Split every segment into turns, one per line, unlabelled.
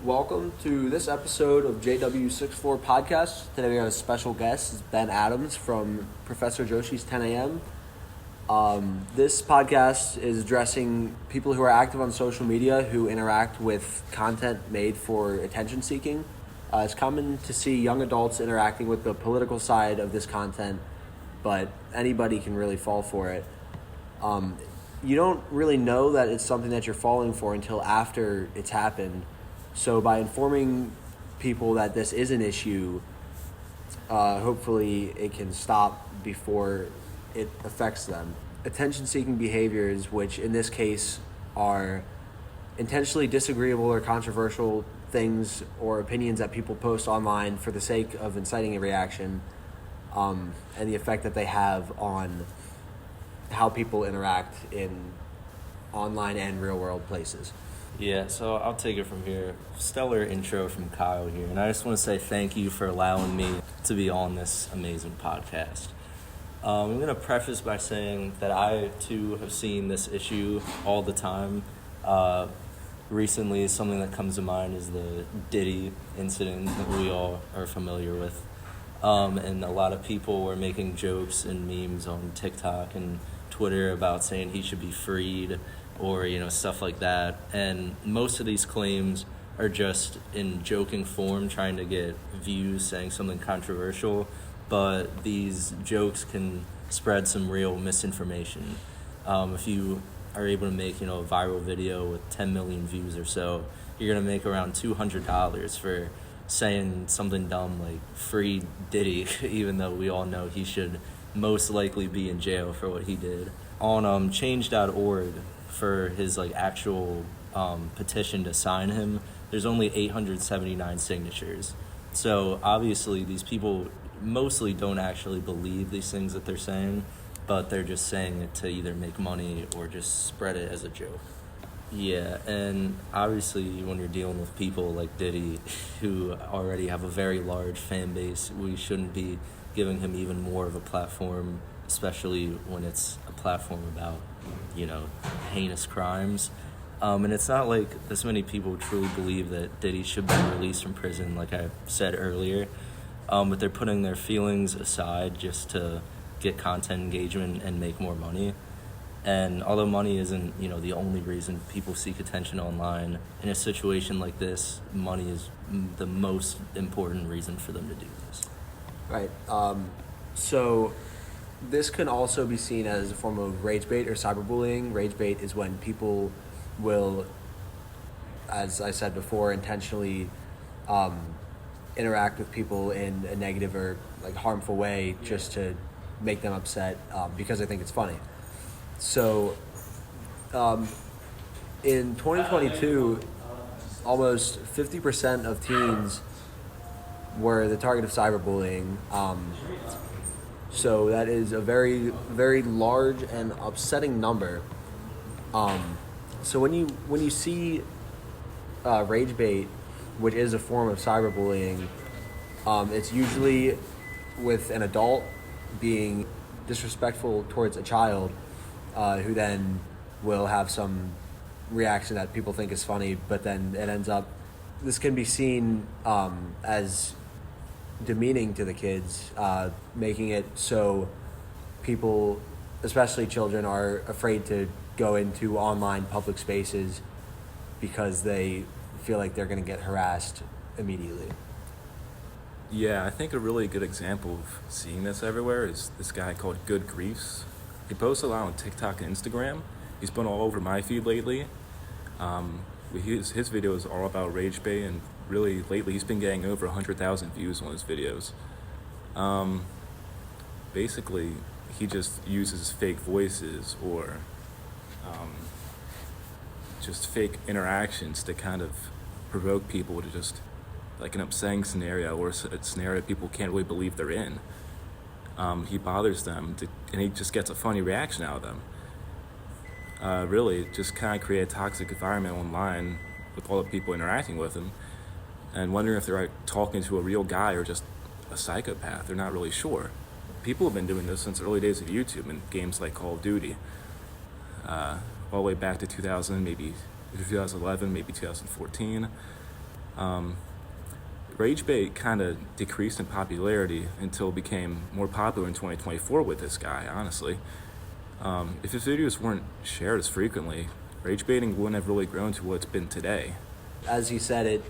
Welcome to this episode of JW64 Podcast. Today we have a special guest, it's Ben Adams from Professor Joshi's 10 a.m. This podcast is addressing people who are active on social media who interact with content made for attention seeking. It's common to see young adults interacting with the political side of this content, but anybody can really fall for it. You don't really know that it's something that you're falling for until after it's happened. So by informing people that this is an issue, hopefully it can stop before it affects them. Attention-seeking behaviors, which in this case are intentionally disagreeable or controversial things or opinions that people post online for the sake of inciting a reaction, and the effect that they have on how people interact in online and real-world places.
Yeah, so I'll take it from here. Stellar intro from Kyle here, and I just want to say thank you for allowing me to be on this amazing podcast. I'm going to preface by saying that I, too, have seen this issue all the time. Recently, something that comes to mind is the Diddy incident that we all are familiar with. And a lot of people were making jokes and memes on TikTok and Twitter about saying he should be freed or, stuff like that. And most of these claims are just in joking form, trying to get views, saying something controversial. But these jokes can spread some real misinformation. If you are able to make, a viral video with 10 million views or so, you're going to make around $200 for saying something dumb like free Diddy, even though we all know he should most likely be in jail for what he did. On change.org, for his actual petition to sign him, there's only 879 signatures. So obviously these people mostly don't actually believe these things that they're saying, but they're just saying it to either make money or just spread it as a joke. Yeah, and obviously when you're dealing with people like Diddy who already have a very large fan base, we shouldn't be giving him even more of a platform, especially when it's a platform about, heinous crimes. And it's not like this many people truly believe that Diddy should be released from prison, like I said earlier. But they're putting their feelings aside just to get content engagement and make more money. And although money isn't, the only reason people seek attention online, in a situation like this, money is the most important reason for them to do this.
Right. So this can also be seen as a form of rage bait or cyberbullying. Rage bait is when people will, as I said before, intentionally interact with people in a negative or harmful way just to make them upset because they think it's funny. So in 2022, almost 50% of teens were the target of cyberbullying. So that is a very, very large and upsetting number. So when you see rage bait, which is a form of cyberbullying, it's usually with an adult being disrespectful towards a child, who then will have some reaction that people think is funny, but then it ends up, this can be seen as demeaning to the kids, making it so people, especially children, are afraid to go into online public spaces because they feel like they're going to get harassed immediately.
Yeah, I think a really good example of seeing this everywhere is this guy called Good Griefs. He posts a lot on TikTok and Instagram. He's been all over my feed lately. His videos are all about rage bait, and really lately he's been getting over 100,000 views on his videos. Basically, he just uses fake voices or just fake interactions to kind of provoke people to just an upsetting scenario or a scenario people can't really believe they're in. He bothers them and he just gets a funny reaction out of them. Really just kind of create a toxic environment online with all the people interacting with him and wondering if they're talking to a real guy or just a psychopath. They're not really sure. People have been doing this since the early days of YouTube and games like Call of Duty. All the way back to 2000, maybe 2011, maybe 2014. Rage bait kind of decreased in popularity until it became more popular in 2024 with this guy, honestly. If his videos weren't shared as frequently, rage baiting wouldn't have really grown to what it's been today.
As he said, it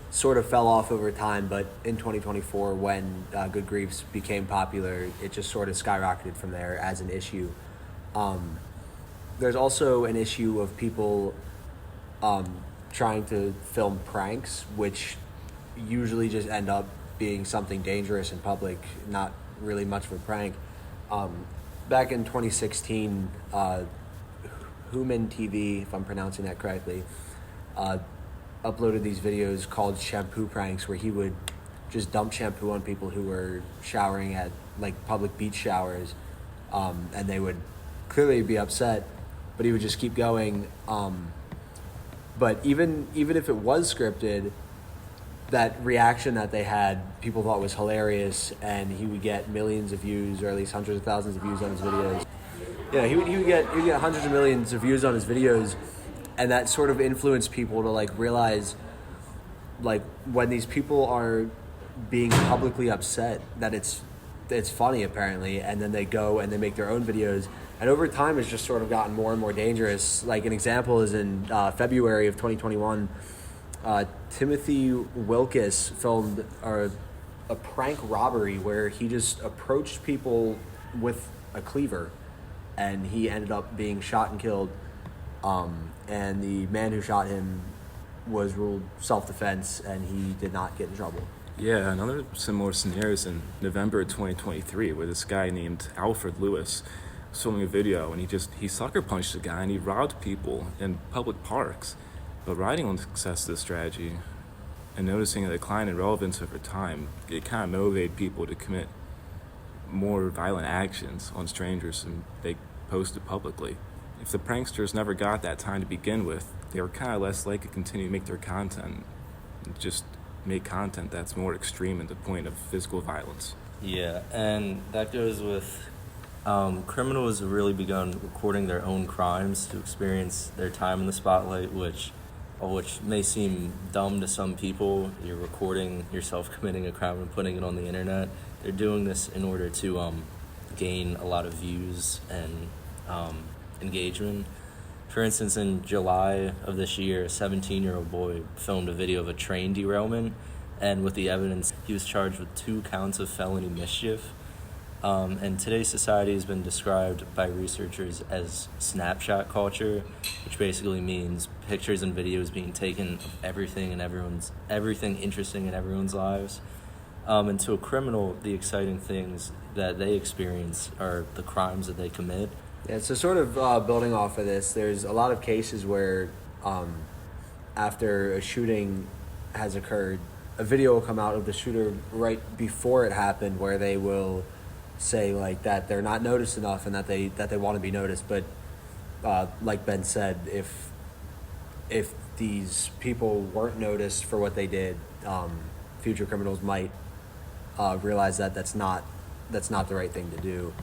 sort of fell off over time, but in 2024, when Good Griefs became popular, it just sort of skyrocketed from there as an issue. There's also an issue of people trying to film pranks, which usually just end up being something dangerous in public, not really much of a prank. Back in 2016, Human TV, if I'm pronouncing that correctly, uploaded these videos called shampoo pranks, where he would just dump shampoo on people who were showering at like public beach showers, and they would clearly be upset, but he would just keep going. But even if it was scripted, that reaction that they had, people thought was hilarious, and he would get millions of views, or at least hundreds of thousands of views on his videos. Yeah, he would get hundreds of millions of views on his videos, and that sort of influenced people to like realize, like, when these people are being publicly upset, that it's funny apparently, and then they go and they make their own videos, and over time it's just sort of gotten more and more dangerous. Like, an example is in February of 2021, Timothy Wilkes filmed a prank robbery where he just approached people with a cleaver, and he ended up being shot and killed. And the man who shot him was ruled self-defense, and he did not get in trouble.
Yeah, another similar scenario is in November of 2023, where this guy named Alfred Lewis was filming a video, and he sucker punched a guy, and he robbed people in public parks. But riding on the success of this strategy and noticing a decline in relevance over time, it kind of motivated people to commit more violent actions on strangers, and they posted publicly. If the pranksters never got that time to begin with, they were kind of less likely to continue to make their content, and just make content that's more extreme at the point of physical violence.
Yeah, and that goes with criminals have really begun recording their own crimes to experience their time in the spotlight, which may seem dumb to some people. You're recording yourself committing a crime and putting it on the internet. They're doing this in order to gain a lot of views and engagement. For instance, in July of this year, a 17-year-old boy filmed a video of a train derailment, and with the evidence, he was charged with 2 counts of felony mischief. And today's society has been described by researchers as snapshot culture, which basically means pictures and videos being taken of everything interesting in everyone's lives. And to a criminal, the exciting things that they experience are the crimes that they commit.
Yeah, so sort of building off of this, there's a lot of cases where after a shooting has occurred, a video will come out of the shooter right before it happened, where they will say like that they're not noticed enough and that they want to be noticed. But like Ben said, if these people weren't noticed for what they did, future criminals might realize that that's not the right thing to do.